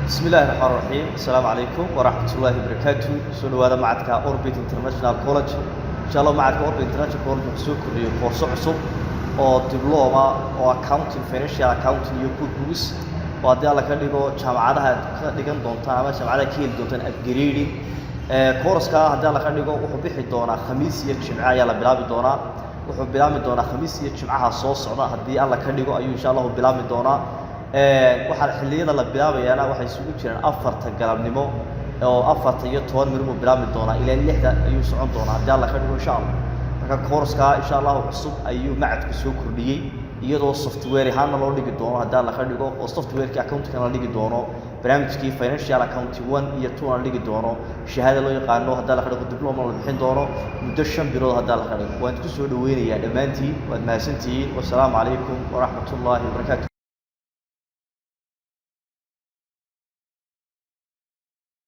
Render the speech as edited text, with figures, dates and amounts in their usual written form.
بسم الله الرحمن الرحيم. السلام عليكم ورحمة الله وبركاته. سنو هذا معك أوربيت انترناشونال كولج. إن شاء الله معك أوربيت انترناشونال كولج مسؤول كل كورس عصب أو دبلومة أو accounting financial accounting يكون بوس. وهذا على كل جو جامعة كديكن دونتان أما جامعة كيل دونتان upgrading. كورس كا هذا على كل جو وحبي حدونا خميس يجمع يلا بلابي دونا وحب بلامي دونا خميس يجمعها صوص عنا هذه على كل جو أيو إن شاء الله بلامي دونا. waxaa xilliyada la bilaabayana waxay isugu jiraan 4 galabnimo oo 4 iyo 10 minimo bilaabmi doona ilaa 6 ayuu socon doona hadii alla ka dhigo insha Allah marka course-ka insha Allah cusub ayuu macadku soo kordhiyay iyadoo software ahaan loo dhigi doono hadii alla ka dhigo oo software-ka accounting la dhigi doono barnaamijkii financial accounting 1 iyo 2 la dhigi doono shahaado loo yaqaano hadii alla ka dhigo diploma la bixin doono muddo 5 bilood hadii alla ka dhigo waan ku soo dhaweynayaa dhamaantii waad mahadsantihiin wassalaamu calaykum wa rahmatullaahi wa barakaatuh.